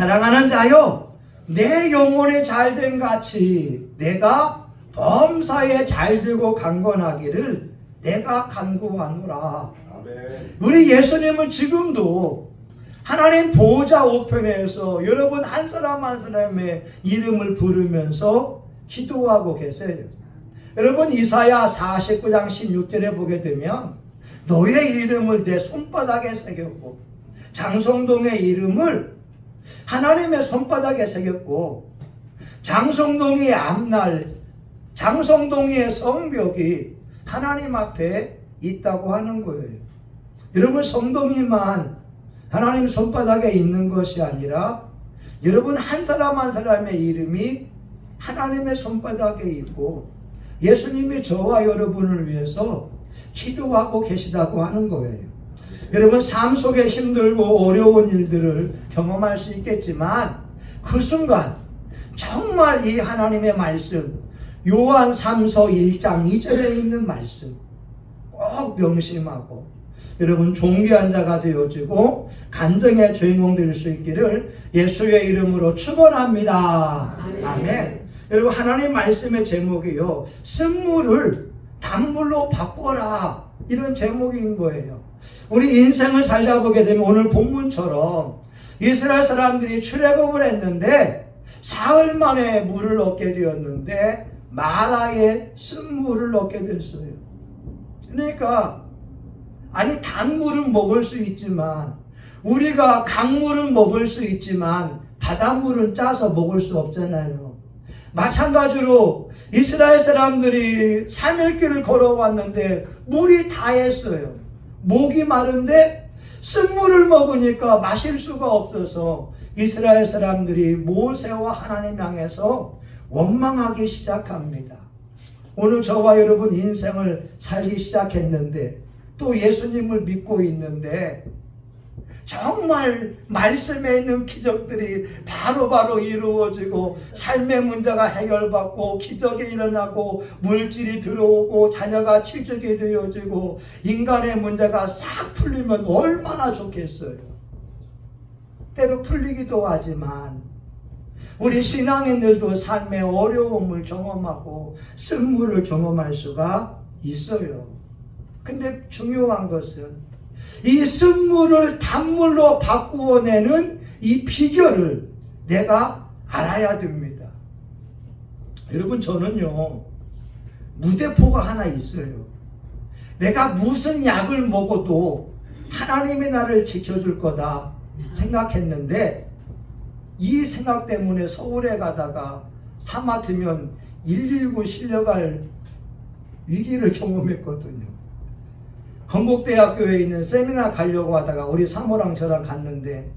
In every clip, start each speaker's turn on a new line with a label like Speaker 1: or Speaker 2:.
Speaker 1: 사랑하는 자여, 내 영혼이 잘됨 같이 내가 범사에 잘되고 강건하기를 내가 간구하노라.
Speaker 2: 아멘.
Speaker 1: 우리 예수님은 지금도 하나님 보호자 우편에서 여러분 한 사람 한 사람의 이름을 부르면서 기도하고 계세요. 여러분 이사야 49장 16절에 보게 되면 너의 이름을 내 손바닥에 새겼고 장성동의 이름을 하나님의 손바닥에 새겼고 장성동의 앞날 장성동의 성벽이 하나님 앞에 있다고 하는 거예요. 여러분 성동이만 하나님 손바닥에 있는 것이 아니라 여러분 한 사람 한 사람의 이름이 하나님의 손바닥에 있고 예수님이 저와 여러분을 위해서 기도하고 계시다고 하는 거예요. 여러분 삶 속에 힘들고 어려운 일들을 경험할 수 있겠지만 그 순간 정말 이 하나님의 말씀 요한 3서 1장 2절에 있는 말씀 꼭 명심하고 여러분 존귀한 자가 되어지고 간증의 주인공 될 수 있기를 예수의 이름으로 축원합니다. 아멘. 여러분 하나님 말씀의 제목이요 쓴물을 단물로 바꾸어라 이런 제목인 거예요. 우리 인생을 살다보게 되면 오늘 본문처럼 이스라엘 사람들이 출애굽을 했는데 사흘 만에 물을 얻게 되었는데 마라에 쓴물을 얻게 됐어요. 그러니까 아니 단물은 먹을 수 있지만 우리가 강물은 먹을 수 있지만 바닷물은 짜서 먹을 수 없잖아요. 마찬가지로 이스라엘 사람들이 3일길을 걸어왔는데 물이 다했어요. 목이 마른데 쓴물을 먹으니까 마실 수가 없어서 이스라엘 사람들이 모세와 하나님 향해서 원망하기 시작합니다. 오늘 저와 여러분 인생을 살기 시작했는데 또 예수님을 믿고 있는데 정말 말씀에 있는 기적들이 바로바로 이루어지고 삶의 문제가 해결받고 기적이 일어나고 물질이 들어오고 자녀가 취직이 되어지고 인간의 문제가 싹 풀리면 얼마나 좋겠어요. 때로 풀리기도 하지만 우리 신앙인들도 삶의 어려움을 경험하고 쓴물을 경험할 수가 있어요. 근데 중요한 것은 이 쓴물을 단물로 바꾸어내는 이 비결을 내가 알아야 됩니다. 여러분 저는요 무대포가 하나 있어요. 내가 무슨 약을 먹어도 하나님이 나를 지켜줄 거다 생각했는데 이 생각 때문에 서울에 가다가 하마터면 119 실려갈 위기를 경험했거든요. 건국대학교에 있는 세미나 가려고 하다가 우리 사모랑 저랑 갔는데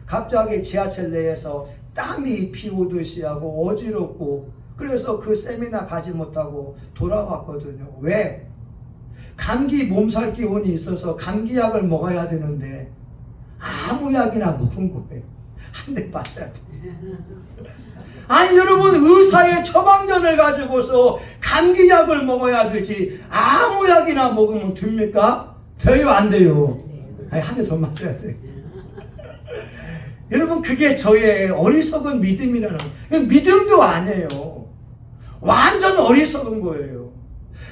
Speaker 1: 갑자기 지하철 내에서 땀이 피우듯이 하고 어지럽고 그래서 그 세미나 가지 못하고 돌아왔거든요. 왜? 감기 몸살 기운이 있어서 감기약을 먹어야 되는데 아무 약이나 먹은 거예요. 한 대 맞아야 돼. 아니 여러분 의사의 처방전을 가지고서 감기약을 먹어야 되지 아무 약이나 먹으면 됩니까? 돼요 안 돼요? 아니 한 대 더 맞아야 돼. 여러분 그게 저의 어리석은 믿음이라는 믿음도 아니에요. 완전 어리석은 거예요.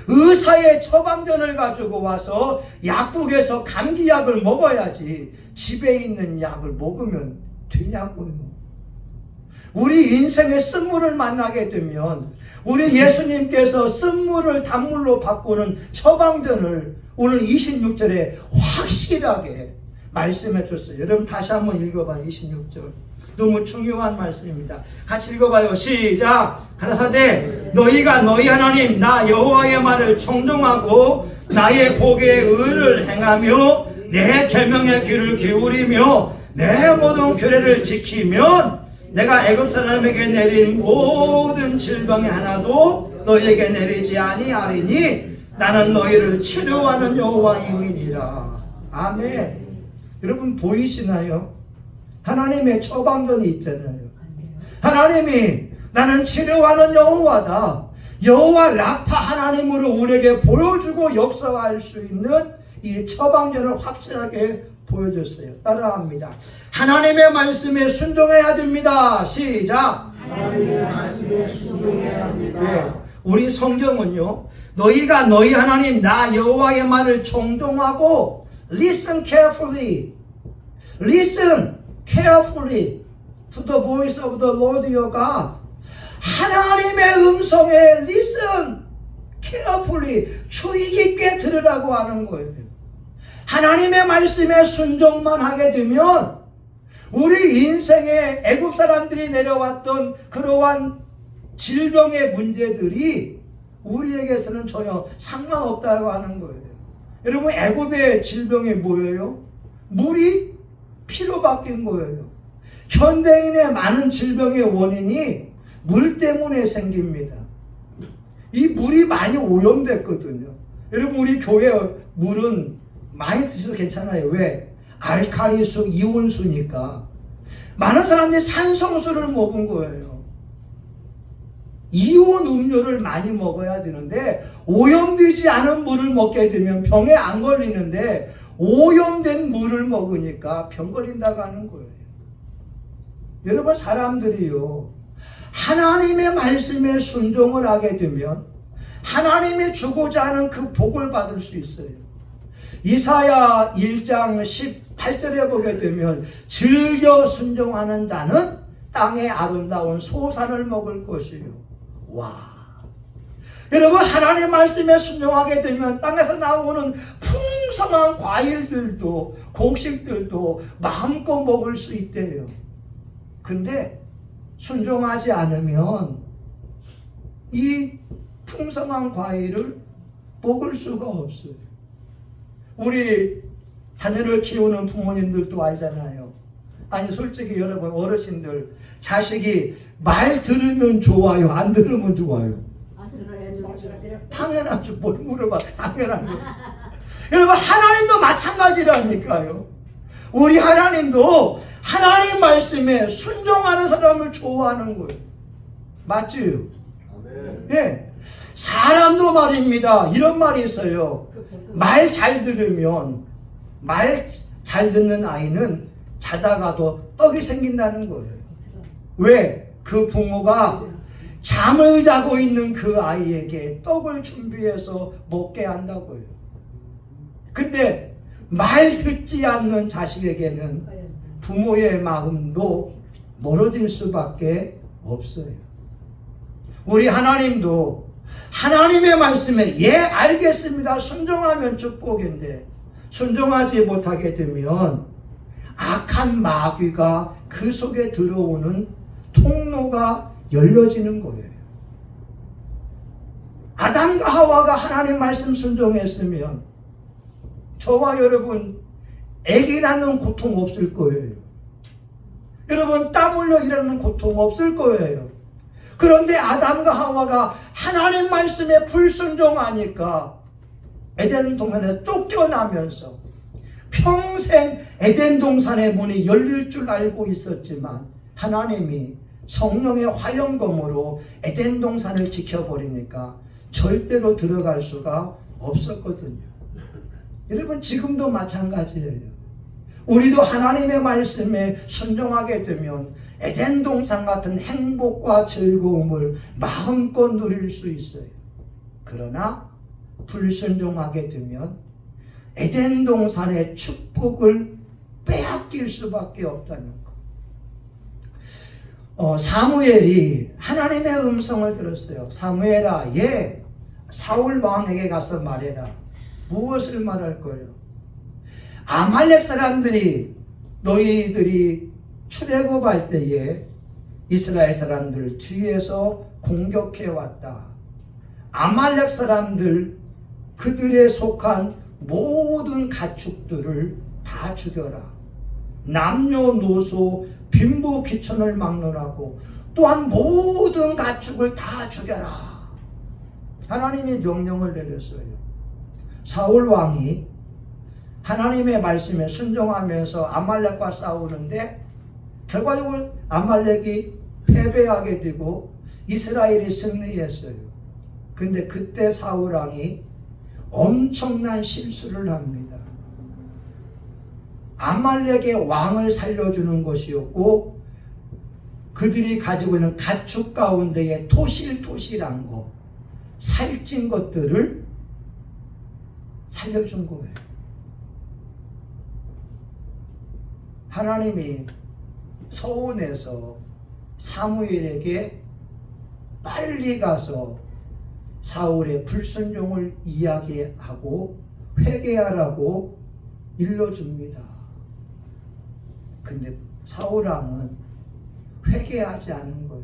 Speaker 1: 의사의 처방전을 가지고 와서 약국에서 감기약을 먹어야지 집에 있는 약을 먹으면 되냐고요. 우리 인생의 쓴물을 만나게 되면 우리 예수님께서 쓴물을 단물로 바꾸는 처방전을 오늘 26절에 확실하게 말씀해 줬어요. 여러분 다시 한번 읽어봐요. 26절 너무 중요한 말씀입니다. 같이 읽어봐요. 시작. 가라사대 너희가 너희 하나님 나 여호와의 말을 청종하고 나의 복의 의를 행하며 내 계명의 귀를 기울이며 내 모든 규례를 지키면 내가 애굽 사람에게 내린 모든 질병이 하나도 너희에게 내리지 아니하리니 나는 너희를 치료하는 여호와임이니라. 아멘. 여러분 보이시나요? 하나님의 처방전이 있잖아요. 하나님이 나는 치료하는 여호와다. 여호와 라파 하나님으로 우리에게 보여주고 역사할 수 있는 이 처방전을 확실하게 보여줬어요. 따라합니다. 하나님의 말씀에 순종해야 됩니다. 시작.
Speaker 2: 하나님의 말씀에 순종해야 합니다.
Speaker 1: 네. 우리 성경은요, 너희가 너희 하나님 나 여호와의 말을 청종하고 listen carefully to the voice of the Lord your God. 하나님의 음성에 listen carefully, 주의 깊게 들으라고 하는 거예요. 하나님의 말씀에 순종만 하게 되면 우리 인생에 애굽 사람들이 내려왔던 그러한 질병의 문제들이 우리에게서는 전혀 상관없다고 하는 거예요. 여러분, 애굽의 질병이 뭐예요? 물이 피로 바뀐 거예요. 현대인의 많은 질병의 원인이 물 때문에 생깁니다. 이 물이 많이 오염됐거든요. 여러분, 우리 교회 물은 많이 드셔도 괜찮아요. 왜? 알칼리수, 이온수니까. 많은 사람들이 산성수를 먹은 거예요. 이온 음료를 많이 먹어야 되는데 오염되지 않은 물을 먹게 되면 병에 안 걸리는데 오염된 물을 먹으니까 병 걸린다고 하는 거예요. 여러분, 사람들이요, 하나님의 말씀에 순종을 하게 되면 하나님이 주고자 하는 그 복을 받을 수 있어요. 이사야 1장 18절에 보게 되면 즐겨 순종하는 자는 땅의 아름다운 소산을 먹을 것이요. 와, 여러분, 하나님의 말씀에 순종하게 되면 땅에서 나오는 풍성한 과일들도 곡식들도 마음껏 먹을 수 있대요. 근데 순종하지 않으면 이 풍성한 과일을 먹을 수가 없어요. 우리 자녀를 키우는 부모님들도 알잖아요. 아니, 솔직히 여러분, 어르신들, 자식이 말 들으면 좋아요, 안 들으면 좋아요?
Speaker 2: 안 들어야 좋죠.
Speaker 1: 당연하죠. 뭘 물어봐. 당연한 거. 여러분, 하나님도 마찬가지라니까요. 우리 하나님도 하나님 말씀에 순종하는 사람을 좋아하는 거예요. 맞죠?
Speaker 2: 아멘.
Speaker 1: 예. 사람도 말입니다. 이런 말이 있어요. 말 잘 들으면, 말 잘 듣는 아이는 자다가도 떡이 생긴다는 거예요. 왜? 그 부모가 잠을 자고 있는 그 아이에게 떡을 준비해서 먹게 한다고요. 근데 말 듣지 않는 자식에게는 부모의 마음도 멀어질 수밖에 없어요. 우리 하나님도 하나님의 말씀에 예, 알겠습니다, 순종하면 축복인데 순종하지 못하게 되면 악한 마귀가 그 속에 들어오는 통로가 열려지는 거예요. 아담과 하와가 하나님 말씀 순종했으면 저와 여러분 아기 낳는 고통 없을 거예요. 여러분, 땀 흘려 일하는 고통 없을 거예요. 그런데 아담과 하와가 하나님 말씀에 불순종하니까 에덴 동산에 쫓겨나면서 평생 에덴 동산의 문이 열릴 줄 알고 있었지만 하나님이 성령의 화영검으로 에덴 동산을 지켜버리니까 절대로 들어갈 수가 없었거든요. 여러분, 지금도 마찬가지예요. 우리도 하나님의 말씀에 순종하게 되면 에덴 동산 같은 행복과 즐거움을 마음껏 누릴 수 있어요. 그러나 불순종하게 되면 에덴 동산의 축복을 빼앗길 수밖에 없다는 것. 사무엘이 하나님의 음성을 들었어요. 사무엘아, 예, 사울 왕에게 가서 말해라. 무엇을 말할 거예요? 아말렉 사람들이 너희들이 출애굽할 때에 이스라엘 사람들 뒤에서 공격해 왔다. 아말렉 사람들 그들에 속한 모든 가축들을 다 죽여라. 남녀노소 빈부 귀천을 막론하고 또한 모든 가축을 다 죽여라. 하나님이 명령을 내렸어요. 사울 왕이 하나님의 말씀에 순종하면서 아말렉과 싸우는데 결과적으로 아말렉이 패배하게 되고 이스라엘이 승리했어요. 근데 그때 사울 왕이 엄청난 실수를 합니다. 아말렉의 왕을 살려주는 것이었고 그들이 가지고 있는 가축 가운데에 토실토실한 거, 살찐 것들을 살려준 거예요. 하나님이 서원에서 사무엘에게 빨리 가서 사울의 불순종을 이야기하고 회개하라고 일러줍니다. 근데 사울 왕은 회개하지 않은 거예요.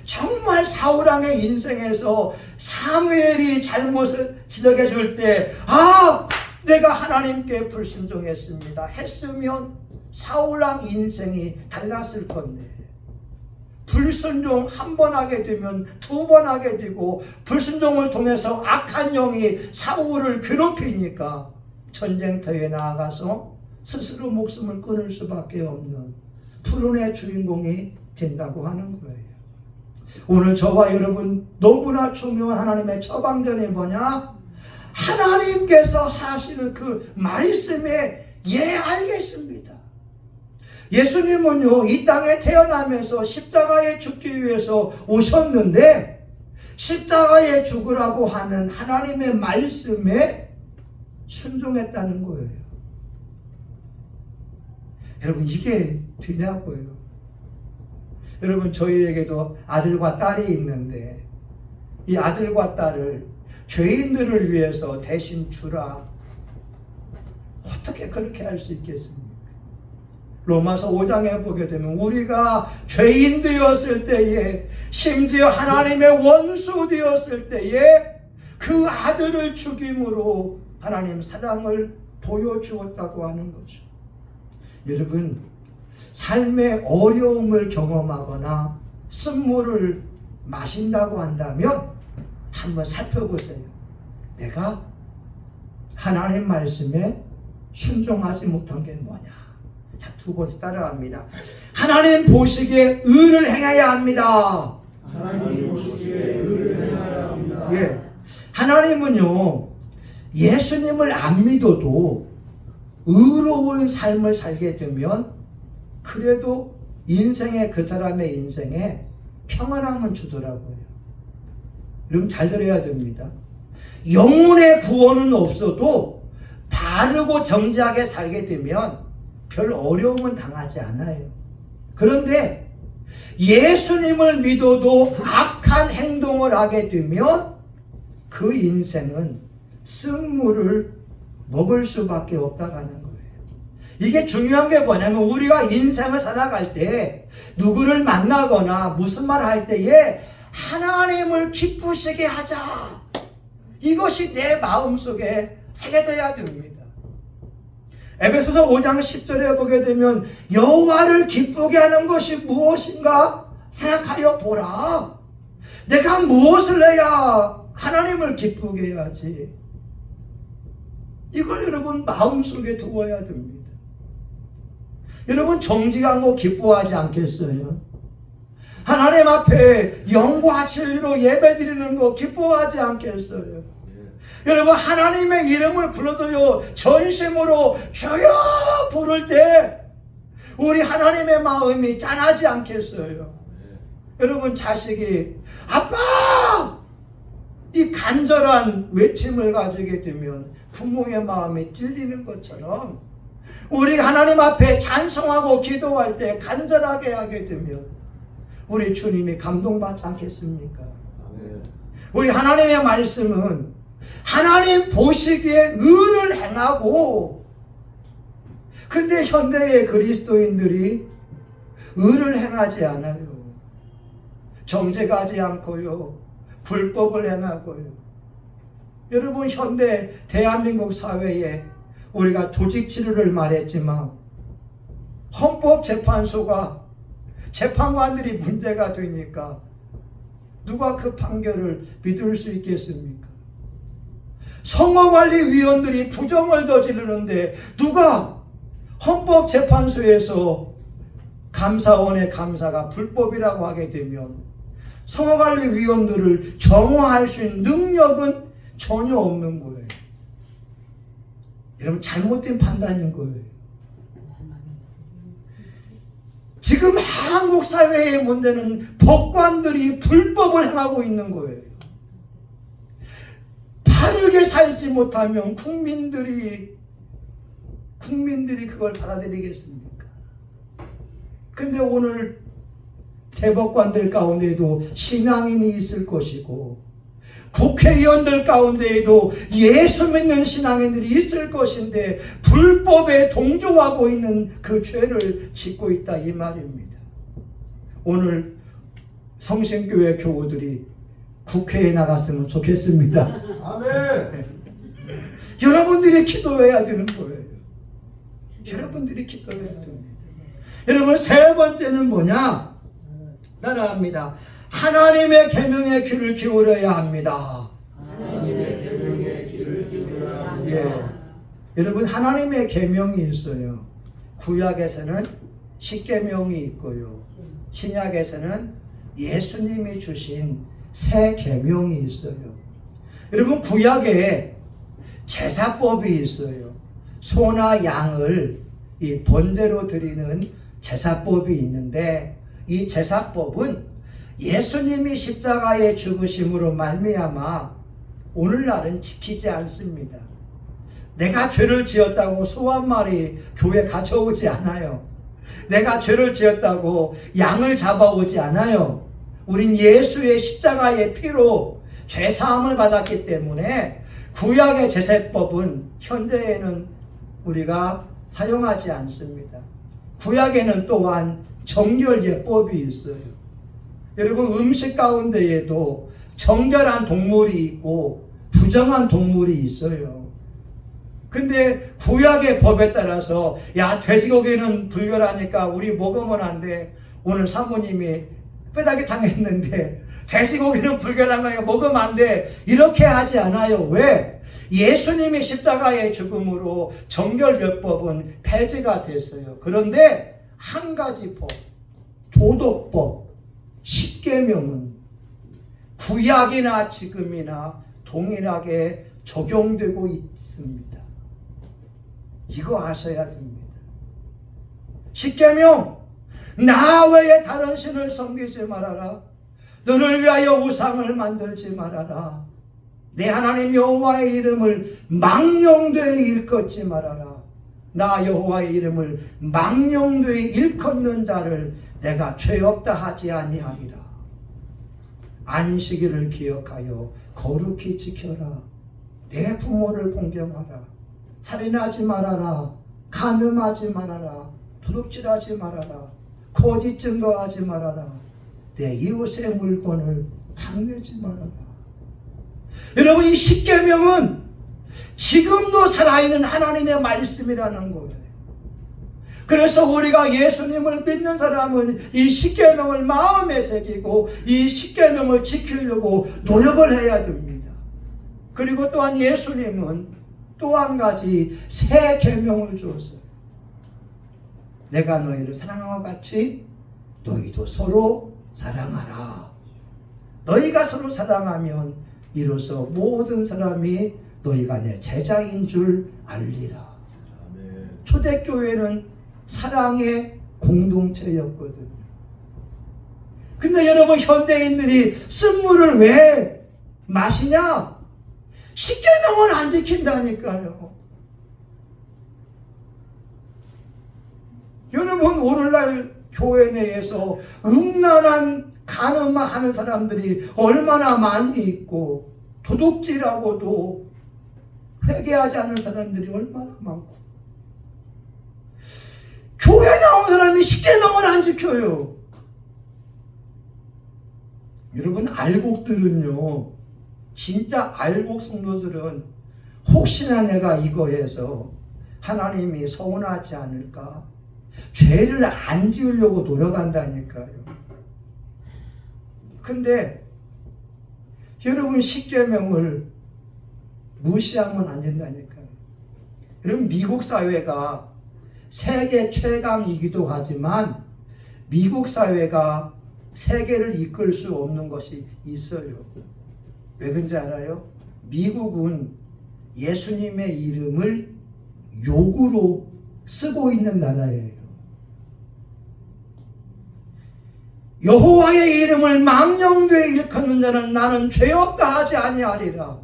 Speaker 1: 정말 사울 왕의 인생에서 사무엘이 잘못을 지적해 줄 때, 내가 하나님께 불순종했습니다 했으면 사울 왕 인생이 달랐을 건데, 불순종 한 번 하게 되면 두 번 하게 되고, 불순종을 통해서 악한 영이 사울을 괴롭히니까 전쟁터에 나아가서 스스로 목숨을 끊을 수밖에 없는 불운의 주인공이 된다고 하는 거예요. 오늘 저와 여러분 너무나 중요한 하나님의 처방전이 뭐냐? 하나님께서 하시는 그 말씀에 알겠습니다. 예수님은요, 이 땅에 태어나면서 십자가에 죽기 위해서 오셨는데, 십자가에 죽으라고 하는 하나님의 말씀에 순종했다는 거예요. 여러분, 이게 되냐고요. 여러분, 저희에게도 아들과 딸이 있는데, 이 아들과 딸을 죄인들을 위해서 대신 주라. 어떻게 그렇게 할 수 있겠습니까? 로마서 5장에 보게 되면 우리가 죄인 되었을 때에, 심지어 하나님의 원수 되었을 때에 그 아들을 죽임으로 하나님 사랑을 보여주었다고 하는 거죠. 여러분, 삶의 어려움을 경험하거나 쓴물을 마신다고 한다면 한번 살펴보세요. 내가 하나님 말씀에 순종하지 못한 게 뭐냐? 자, 두 번째 따라갑니다. 하나님 보시기에 의를 행해야 합니다.
Speaker 2: 하나님 보시기에 의를 행해야 합니다.
Speaker 1: 예, 하나님은요, 예수님을 안 믿어도 의로운 삶을 살게 되면 그래도 인생에, 그 사람의 인생에 평안함을 주더라고요. 여러분 잘 들어야 됩니다. 영혼의 구원은 없어도 바르고 정직하게 살게 되면 별 어려움은 당하지 않아요. 그런데 예수님을 믿어도 악한 행동을 하게 되면 그 인생은 쓴물을 먹을 수밖에 없다고 하는 거예요. 이게 중요한 게 뭐냐면, 우리가 인생을 살아갈 때 누구를 만나거나 무슨 말을 할 때에 하나님을 기쁘시게 하자, 이것이 내 마음속에 새겨져야 됩니다. 에베소서 5장 10절에 보게 되면 여호와를 기쁘게 하는 것이 무엇인가 생각하여 보라. 내가 무엇을 해야 하나님을 기쁘게 해야지? 이걸 여러분 마음속에 두어야 됩니다. 여러분 정직한 거 기뻐하지 않겠어요? 하나님 앞에 영과 진리로 예배드리는 거 기뻐하지 않겠어요? 여러분 하나님의 이름을 불러도요, 전심으로 주여 부를 때 우리 하나님의 마음이 짠하지 않겠어요? 여러분 자식이 아빠! 이 간절한 외침을 가지게 되면 부모의 마음이 찔리는 것처럼, 우리 하나님 앞에 찬송하고 기도할 때 간절하게 하게 되면 우리 주님이 감동받지 않겠습니까? 우리 하나님의 말씀은 하나님 보시기에 의를 행하고, 근데 현대의 그리스도인들이 의를 행하지 않아요. 정죄하지 않고요, 불법을 행하고요. 여러분 현대 대한민국 사회에 우리가 조직치료를 말했지만 헌법재판소가, 재판관들이 문제가 되니까 누가 그 판결을 믿을 수 있겠습니까? 성모관리위원들이 부정을 저지르는데 누가 헌법재판소에서 감사원의 감사가 불법이라고 하게 되면 성모관리위원들을 정화할 수 있는 능력은 전혀 없는 거예요. 여러분 잘못된 판단인 거예요. 지금 한국 사회의 문제는 법관들이 불법을 행하고 있는 거예요. 바르게 살지 못하면 국민들이 그걸 받아들이겠습니까? 근데 오늘 대법관들 가운데에도 신앙인이 있을 것이고 국회의원들 가운데에도 예수 믿는 신앙인들이 있을 것인데 불법에 동조하고 있는 그 죄를 짓고 있다 이 말입니다. 오늘 성신교회 교우들이 국회에 나갔으면 좋겠습니다.
Speaker 2: 아멘.
Speaker 1: 여러분들이 기도해야 되는 거예요. 여러분들이 기도해야 됩니다. 여러분 세 번째는 뭐냐? 따라합니다. 하나님의 계명에 귀를 기울여야 합니다.
Speaker 2: 하나님의 계명에 귀를 기울여야 합니다.
Speaker 1: 예. 여러분 하나님의 계명이 있어요. 구약에서는 십계명이 있고요. 신약에서는 예수님이 주신 새 계명이 있어요. 여러분 구약에 제사법이 있어요. 소나 양을 이 번제로 드리는 제사법이 있는데 이 제사법은 예수님이 십자가에 죽으심으로 말미암아 오늘날은 지키지 않습니다. 내가 죄를 지었다고 소 한 마리 교회 가져오지 않아요. 내가 죄를 지었다고 양을 잡아오지 않아요. 우린 예수의 십자가의 피로 죄 사함을 받았기 때문에 구약의 제사법은 현재에는 우리가 사용하지 않습니다. 구약에는 또한 정결예법이 있어요. 여러분 음식 가운데에도 정결한 동물이 있고 부정한 동물이 있어요. 근데 구약의 법에 따라서 야 돼지고기는 불결하니까 우리 먹으면 안 돼. 오늘 사모님이 뼈다귀 당했는데 돼지고기는 불결한 거니까 먹으면 안 돼. 이렇게 하지 않아요. 왜? 예수님이 십자가의 죽음으로 정결예법은 폐지가 됐어요. 그런데 한 가지 법, 도덕법, 십계명은 구약이나 지금이나 동일하게 적용되고 있습니다. 이거 아셔야 됩니다. 십계명, 나 외에 다른 신을 섬기지 말아라. 너를 위하여 우상을 만들지 말아라. 내 하나님 여호와의 이름을 망령되이 일컫지 말아라. 나 여호와의 이름을 망령되이 일컫는 자를 내가 죄 없다 하지 아니하리라. 안식일을 기억하여 거룩히 지켜라. 내 부모를 공경하라. 살인하지 말아라. 간음하지 말아라. 도둑질하지 말아라. 거짓 증거하지 말아라. 내 이웃의 물건을 탐내지 말아라. 여러분 이 십계명은 지금도 살아있는 하나님의 말씀이라는 거예요. 그래서 우리가 예수님을 믿는 사람은 이 십계명을 마음에 새기고 이 십계명을 지키려고 노력을 해야 됩니다. 그리고 또한 예수님은 또 한 가지 새 계명을 주었어요. 내가 너희를 사랑한 것 같이 너희도 서로 사랑하라. 너희가 서로 사랑하면 이로써 모든 사람이 너희가 내 제자인 줄 알리라.
Speaker 2: 아멘.
Speaker 1: 초대교회는 사랑의 공동체였거든요. 근데 여러분 현대인들이 쓴물을 왜 마시냐? 십계명을 안 지킨다니까요. 여러분 오늘날 교회 내에서 음란한 간음하는 사람들이 얼마나 많이 있고 도둑질하고도 회개하지 않는 사람들이 얼마나 많고 교회 나온 사람이 십계명을 안 지켜요. 여러분 알곡들은요, 진짜 알곡 성도들은 혹시나 내가 이거 해서 하나님이 서운하지 않을까, 죄를 안 지으려고 노력한다니까요. 근데 여러분 십계명을 무시하면 안 된다니까요. 여러분 미국 사회가 세계 최강이기도 하지만 미국 사회가 세계를 이끌 수 없는 것이 있어요. 왜 그런지 알아요? 미국은 예수님의 이름을 욕으로 쓰고 있는 나라예요. 여호와의 이름을 망령되이 일컫는 자는 나는 죄 없다 하지 아니하리라.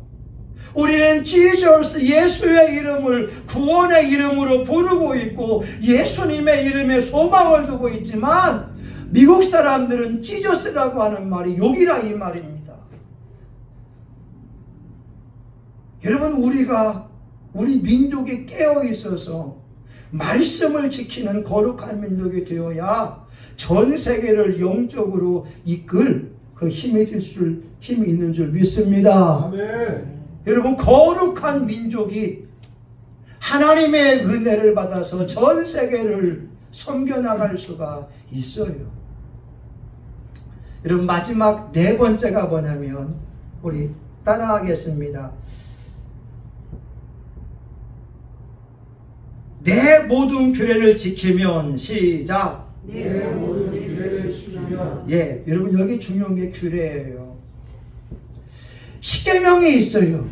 Speaker 1: 우리는 지저스 예수의 이름을 구원의 이름으로 부르고 있고 예수님의 이름에 소망을 두고 있지만 미국 사람들은 지저스라고 하는 말이 욕이라 이 말입니다. 여러분, 우리 민족이 깨어 있어서 말씀을 지키는 거룩한 민족이 되어야 전 세계를 영적으로 이끌 그 힘이 있는 줄 믿습니다.
Speaker 2: 아멘.
Speaker 1: 여러분, 거룩한 민족이 하나님의 은혜를 받아서 전 세계를 섬겨나갈 수가 있어요. 여러분, 마지막 네 번째가 뭐냐면 우리 따라하겠습니다. 내 모든 규례를 지키면 시작.
Speaker 2: 내 모든 규례를 지키면.
Speaker 1: 예, 여러분, 여기 중요한 게 규례예요. 십계명이 있어요.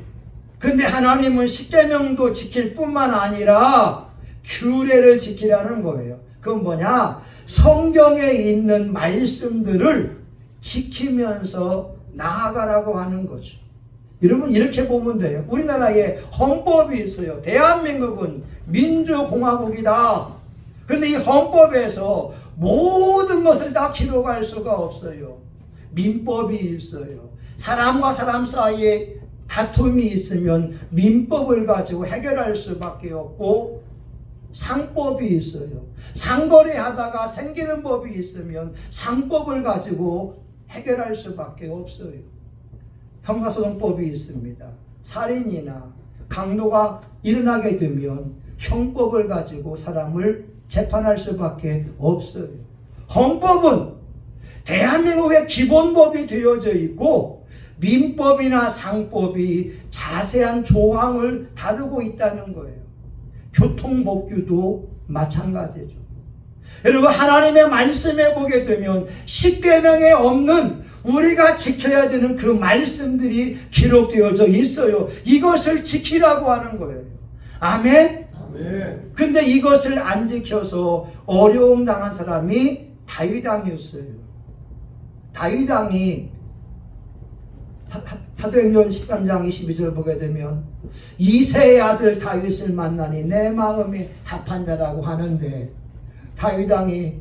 Speaker 1: 근데 하나님은 십계명도 지킬 뿐만 아니라 규례를 지키라는 거예요. 그건 뭐냐? 성경에 있는 말씀들을 지키면서 나아가라고 하는 거죠. 여러분, 이렇게 보면 돼요. 우리나라에 헌법이 있어요. 대한민국은 민주공화국이다. 그런데 이 헌법에서 모든 것을 다 기록할 수가 없어요. 민법이 있어요. 사람과 사람 사이에 다툼이 있으면 민법을 가지고 해결할 수밖에 없고, 상법이 있어요. 상거래 하다가 생기는 법이 있으면 상법을 가지고 해결할 수밖에 없어요. 형사소송법이 있습니다. 살인이나 강도가 일어나게 되면 형법을 가지고 사람을 재판할 수밖에 없어요. 헌법은 대한민국의 기본법이 되어져 있고 민법이나 상법이 자세한 조항을 다루고 있다는 거예요. 교통법규도 마찬가지죠. 여러분, 하나님의 말씀에 보게 되면 십계명에 없는 우리가 지켜야 되는 그 말씀들이 기록되어져 있어요. 이것을 지키라고 하는 거예요. 아멘?
Speaker 2: 아멘.
Speaker 1: 근데 이것을 안 지켜서 어려움 당한 사람이 다윗 왕이었어요. 다윗 왕이 사도행전 13장 22절 보게 되면 이새의 아들 다윗을 만나니 내 마음이 합한 자라고 하는데, 다윗 왕이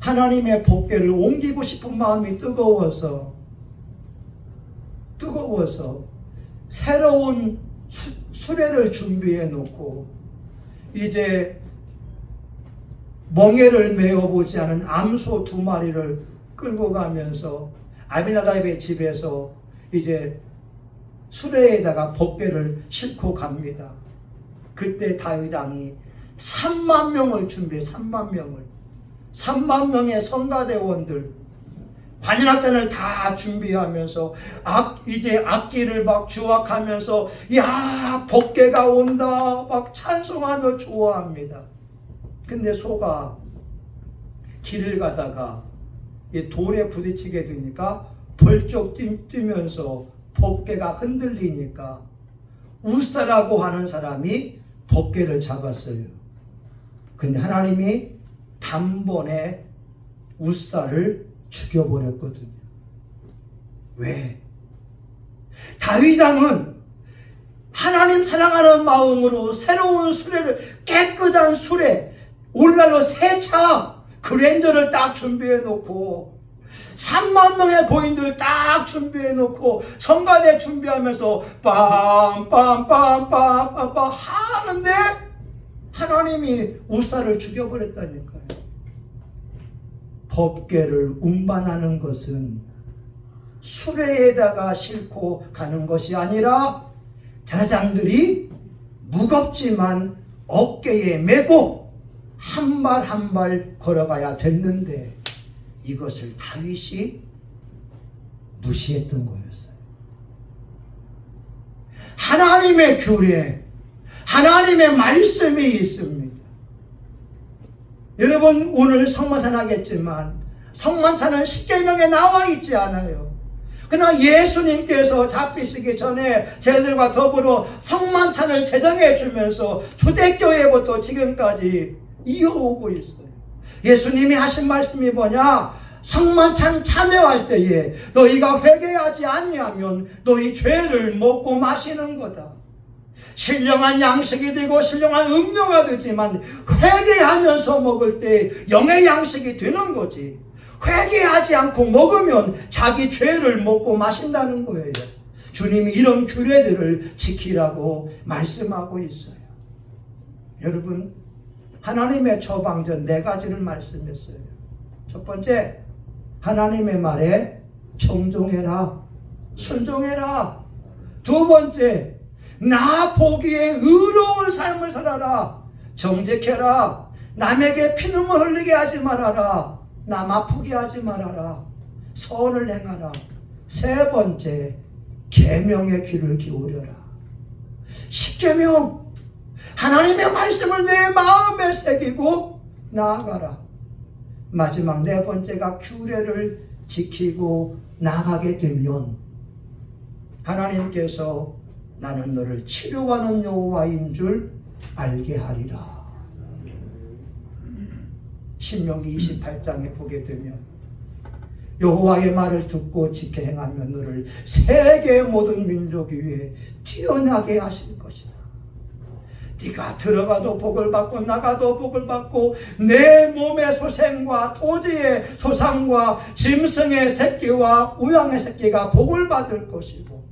Speaker 1: 하나님의 법궤를 옮기고 싶은 마음이 뜨거워서 새로운 수레를 준비해 놓고 이제 멍에를 메어보지 않은 암소 2마리를 끌고 가면서 아비나답의 집에서 이제 수레에다가 법궤를 싣고 갑니다. 그때 다윗 왕이 3만 명을 준비해. 3만 명의 성가대원들, 관현악단을 다 준비하면서 이제 악기를 막 주악하면서 야, 법궤가 온다 막 찬송하며 좋아합니다. 근데 소가 길을 가다가 돌에 부딪히게 되니까 벌쩍 뛰면서 법궤가 흔들리니까 우사라고 하는 사람이 법궤를 잡았어요. 근데 하나님이 단번에 우사를 죽여버렸거든요. 왜? 다윗 왕은 하나님 사랑하는 마음으로 새로운 수레를, 깨끗한 수레, 오늘날로 새 차 그랜저를 딱 준비해 놓고 3만 명의 고인들 딱 준비해 놓고 성가대 준비하면서 빰빰빰빰빰빰 하는데 하나님이 우사를 죽여버렸다니까요. 법궤를 운반하는 것은 수레에다가 싣고 가는 것이 아니라 제사장들이 무겁지만 어깨에 메고 한 발 한 발 걸어가야 됐는데 이것을 다윗이 무시했던 거였어요. 하나님의 규례, 하나님의 말씀이 있습니다. 여러분, 오늘 성만찬 하겠지만 성만찬은 십계명에 나와 있지 않아요. 그러나 예수님께서 잡히시기 전에 저희들과 더불어 성만찬을 제정해 주면서 초대교회부터 지금까지 이어오고 있어요. 예수님이 하신 말씀이 뭐냐? 성만찬 참여할 때에 너희가 회개하지 아니하면 너희 죄를 먹고 마시는 거다. 신령한 양식이 되고 신령한 음료가 되지만 회개하면서 먹을 때 영의 양식이 되는 거지. 회개하지 않고 먹으면 자기 죄를 먹고 마신다는 거예요. 주님이 이런 규례들을 지키라고 말씀하고 있어요. 여러분, 하나님의 처방전 4가지를 말씀했어요. 첫 번째, 하나님의 말에 청종해라, 순종해라. 두 번째, 나 보기에 의로운 삶을 살아라, 정직해라, 남에게 피눈물 흘리게 하지 말아라, 남 아프게 하지 말아라, 선을 행하라. 세 번째, 계명의 귀를 기울여라. 십계명, 하나님의 말씀을 내 마음에 새기고 나아가라. 마지막 4번째가 규례를 지키고 나가게 되면 하나님께서 나는 너를 치료하는 여호와인 줄 알게 하리라. 신명기 28장에 보게 되면 여호와의 말을 듣고 지켜 행하면 너를 세계 모든 민족 위에 뛰어나게 하실 것이다. 네가 들어가도 복을 받고 나가도 복을 받고 내 몸의 소생과 토지의 소상과 짐승의 새끼와 우양의 새끼가 복을 받을 것이고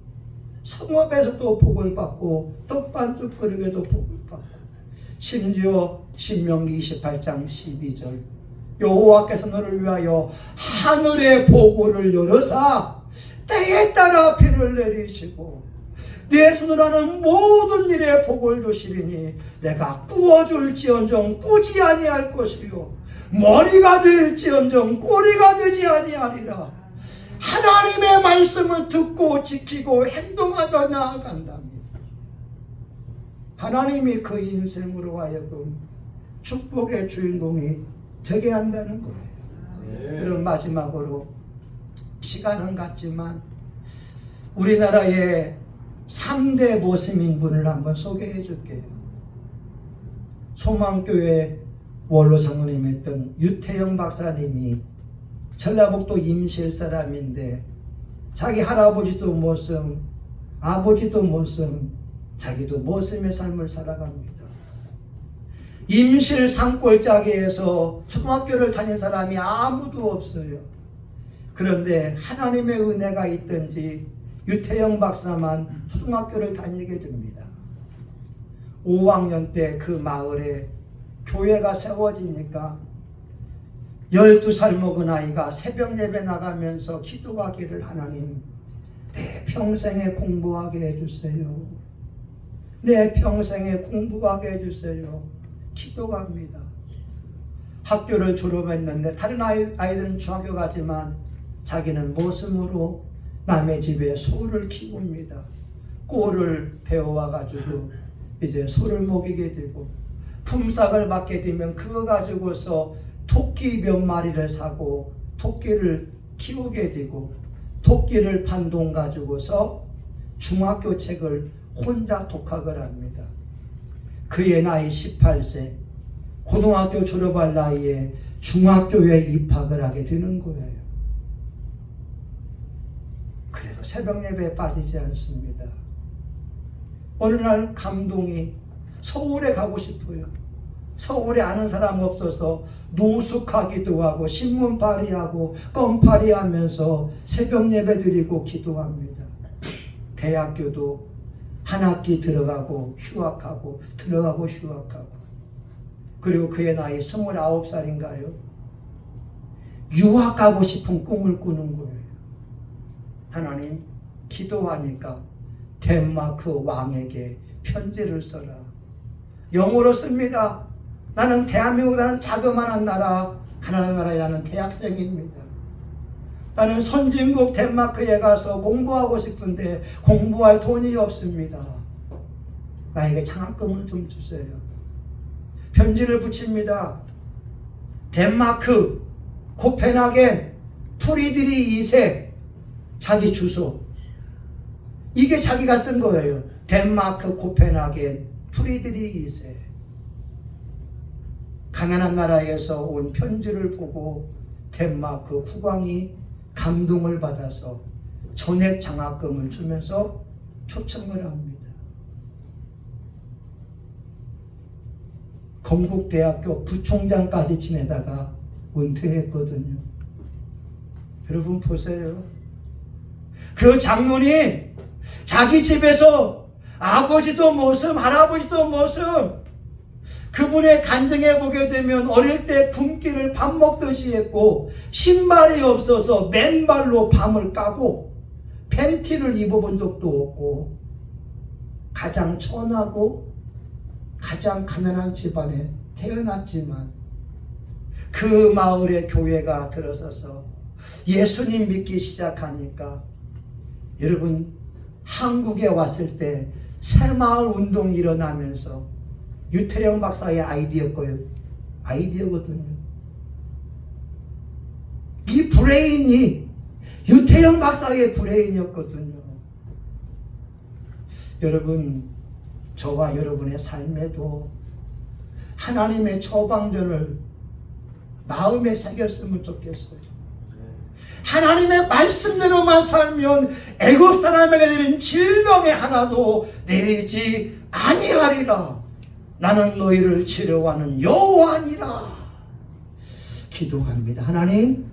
Speaker 1: 성읍에서도 복을 받고 떡반죽 그릇에도 복을 받고 심지어 신명기 28장 12절 여호와께서 너를 위하여 하늘의 보고를 열어사 때에 따라 비를 내리시고 내 손으로 하는 모든 일에 복을 주시리니 내가 꾸어줄지언정 꾸지 아니할 것이요 머리가 될지언정 꼬리가 되지 아니하리라. 하나님의 말씀을 듣고 지키고 행동하며 나아간답니다. 하나님이 그 인생으로 하여금 축복의 주인공이 되게 한다는 거예요. 그럼 마지막으로 시간은 같지만 우리나라의 3대 모스민분을 한번 소개해 줄게요. 소망교회 원로 장로님이었던 유태영 박사님이 전라북도 임실 사람인데 자기 할아버지도 모슴, 아버지도 모슴, 자기도 모슴의 삶을 살아갑니다. 임실 산골짜기에서 초등학교를 다닌 사람이 아무도 없어요. 그런데 하나님의 은혜가 있든지 유태영 박사만 초등학교를 다니게 됩니다. 5학년 때 그 마을에 교회가 세워지니까 12살 먹은 아이가 새벽 예배 나가면서 기도하기를 하나님 내 평생에 공부하게 해주세요. 내 평생에 공부하게 해주세요. 기도합니다. 학교를 졸업했는데 다른 아이들은 중학교 가지만 자기는 모슴으로 남의 집에 소를 키웁니다. 꼴을 배워와가지고 이제 소를 먹이게 되고 품삯을 받게 되면 그거 가지고서 토끼 몇 마리를 사고 토끼를 키우게 되고 토끼를 판 돈 가지고서 중학교 책을 혼자 독학을 합니다. 그의 나이 18세, 고등학교 졸업할 나이에 중학교에 입학을 하게 되는 거예요. 그래도 새벽 예배에 빠지지 않습니다. 어느 날 감동이 서울에 가고 싶어요. 서울에 아는 사람 없어서 노숙하기도 하고 신문 발의하고 껌팔이 하면서 새벽 예배 드리고 기도합니다. 대학교도 한 학기 들어가고 휴학하고 들어가고 휴학하고 그리고 그의 나이 29살인가요? 유학하고 싶은 꿈을 꾸는 거예요. 하나님 기도하니까 덴마크 왕에게 편지를 써라. 영어로 씁니다. 나는 대한민국이라는 자그마한 나라 가나다 나라에 나는 대학생입니다. 나는 선진국 덴마크에 가서 공부하고 싶은데 공부할 돈이 없습니다. 나에게 장학금을 좀 주세요. 편지를 붙입니다. 덴마크 코펜하겐 프리드리 2세 자기 주소. 이게 자기가 쓴 거예요. 덴마크 코펜하겐 프리드리히세. 가난한 나라에서 온 편지를 보고 덴마크 국왕이 감동을 받아서 전액 장학금을 주면서 초청을 합니다. 건국대학교 부총장까지 지내다가 은퇴했거든요. 여러분 보세요. 그 장로님 자기 집에서 아버지도 모습 할아버지도 모습 그분의 간증해 보게 되면 어릴 때 굶기를 밥 먹듯이 했고 신발이 없어서 맨발로 밤을 까고 팬티를 입어본 적도 없고 가장 천하고 가장 가난한 집안에 태어났지만 그 마을에 교회가 들어서서 예수님 믿기 시작하니까 여러분 한국에 왔을 때 새마을 운동이 일어나면서 유태영 박사의 아이디어거든요. 이 브레인이 유태영 박사의 브레인이었거든요. 여러분 저와 여러분의 삶에도 하나님의 처방전을 마음에 새겼으면 좋겠어요. 하나님의 말씀대로만 살면 애굽 사람에게 내린 질병의 하나도 내리지 아니하리라. 나는 너희를 치료하는 여호와니라. 기도합니다. 하나님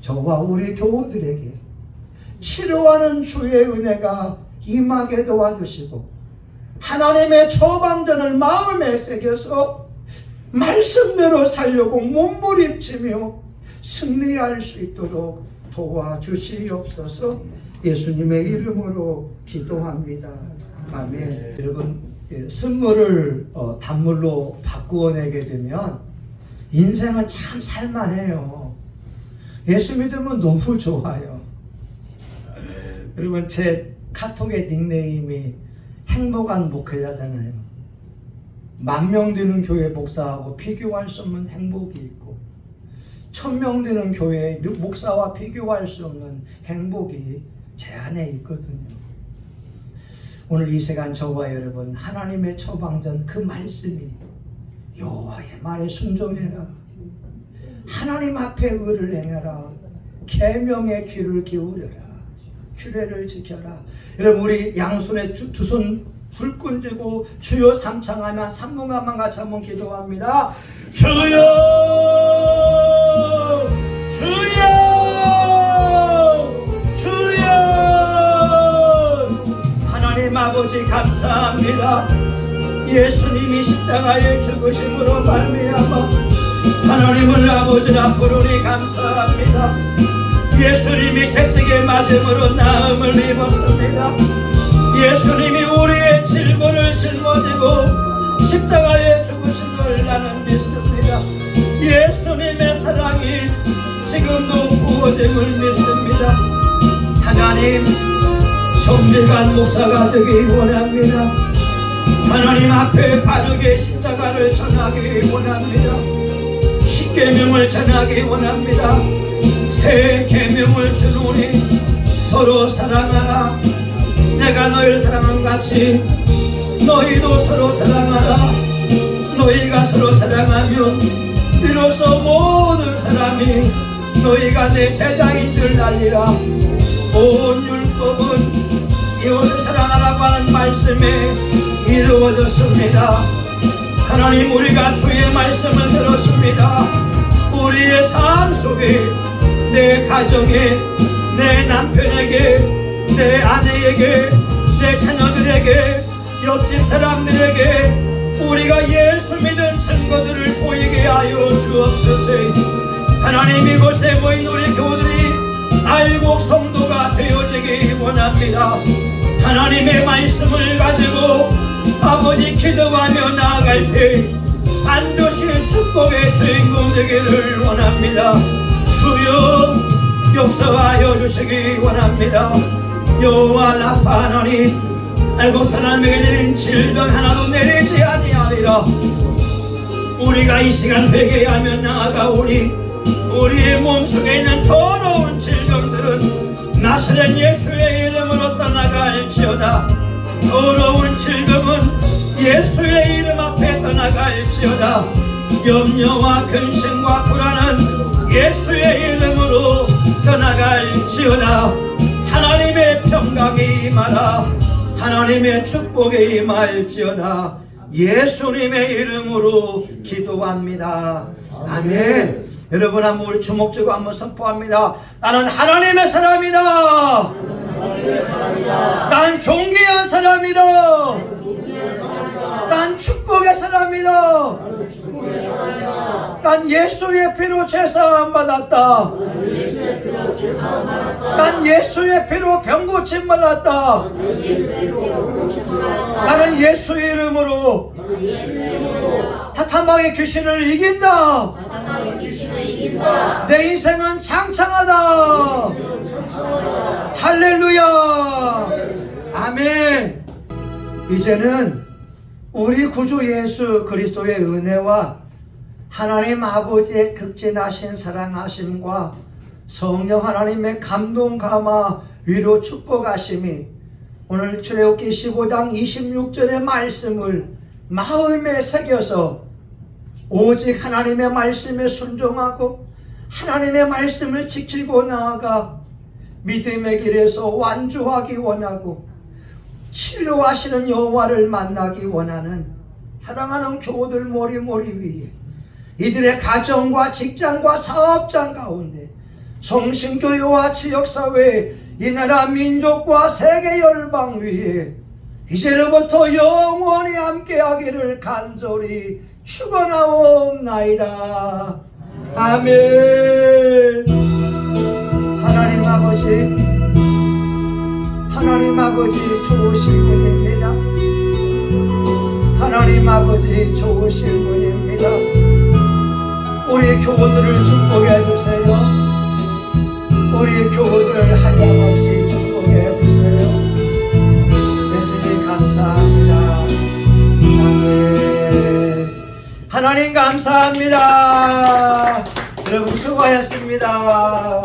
Speaker 1: 저와 우리 교우들에게 치료하는 주의 은혜가 임하게 도와주시고 하나님의 처방전을 마음에 새겨서 말씀대로 살려고 몸부림치며 승리할 수 있도록 도와주시옵소서. 예수님의 이름으로 기도합니다. 아멘. 여러분 쓴물을 단물로 바꾸어내게 되면 인생은 참 살만해요. 예수 믿으면 너무 좋아요. 여러분 제 카톡의 닉네임이 행복한 목회자잖아요. 10,000명 되는 교회 목사하고 비교할 수 없는 행복이 있고 1,000명 되는 교회 목사와 비교할 수 없는 행복이 제 안에 있거든요. 오늘 이 시간 저와 여러분 하나님의 처방전 그 말씀이 여호와의 말에 순종해라. 하나님 앞에 의를 행하라. 계명의 귀를 기울여라. 규례를 지켜라. 여러분 우리 양손에 두 손 불끈 쥐고 주여 삼창하며 3분간만 같이 한번 기도합니다. 주여 주여 주여. 하나님 아버지 감사합니다. 예수님이 십자가에 죽으심으로 말미암아 하나님을 아버지라 부르니 감사합니다. 예수님이 채찍에 맞음으로 나음을 입었습니다. 예수님이 우리의 질고를 짊어지고 십자가에 죽으심을 나는 믿습니다. 예수님의 사랑이 지금도 부어짐을 믿습니다. 하나님 정직한 목사가 되기 원합니다. 하나님 앞에 바르게 십자가를 전하기 원합니다. 십계명을 전하기 원합니다. 새 계명을 주노니 서로 사랑하라. 내가 너희를 사랑한 같이 너희도 서로 사랑하라. 너희가 서로 사랑하면 비로소 모든 사람이 너희가 내 제자인 줄 알리라. 온 율법은 이웃을 사랑하라고 하는 말씀에 이루어졌습니다. 하나님 우리가 주의 말씀을 들었습니다. 우리의 삶 속에 내 가정에 내 남편에게 내 아내에게 내 자녀들에게 옆집 사람들에게 우리가 예수 믿은 증거들을 보이게 하여 주옵소서. 하나님 이곳에 모인 우리 교우들이 알곡 성도가 되어지기 원합니다. 하나님의 말씀을 가지고 아버지 기도하며 나아갈 때 반드시 축복의 주인공 되기를 원합니다. 주여 역사하여 주시기 원합니다. 여호와 라파 하나님 애굽 사람에게 내린 질병 하나도 내리지 아니하리라. 우리가 이 시간 회개하며 나아가오니 우리의 몸속에 있는 더러운 질병들은 나사렛 예수의 이름으로 떠나갈지어다. 더러운 즐거움은 예수의 이름 앞에 떠나갈지어다. 염려와 근심과 불안은 예수의 이름으로 떠나갈지어다. 하나님의 평강이 임하라. 하나님의 축복이 임할지어다. 예수님의 이름으로 기도합니다. 아멘. 여러분 한번 우리 주목적으로 한번 선포합니다. 나는 하나님의 사람이다. 난 존귀한 사람이다. 난 축복의 사람이다. 난 예수의 피로 죄사함 받았다. 난 예수의 피로 병고침 받았다. 나는 예수 이름으로 사탄마귀의 귀신을 이긴다. 내 인생은 창창하다. 할렐루야. 아멘. 이제는 우리 구주 예수 그리스도의 은혜와 하나님 아버지의 극진하신 사랑하심과 성령 하나님의 감동 감화 위로 축복하심이 오늘 출애굽기 15장 26절의 말씀을 마음에 새겨서 오직 하나님의 말씀에 순종하고 하나님의 말씀을 지키고 나아가 믿음의 길에서 완주하기 원하고 치료하시는 여호와를 만나기 원하는 사랑하는 교우들 모리모리 위에 이들의 가정과 직장과 사업장 가운데 성신교회와 지역사회 이 나라 민족과 세계 열방 위에 이제로부터 영원히 함께하기를 간절히 축원하옵나이다. 아멘. 하나님 아버지 좋으신 분입니다. 하나님 아버지 좋으신 분입니다. 우리 교우들을 축복해 주세요. 우리 교우들을 한량없이 축복해 주세요. 예수님 감사합니다. 아멘. 하나님 감사합니다. 여러분 수고하셨습니다.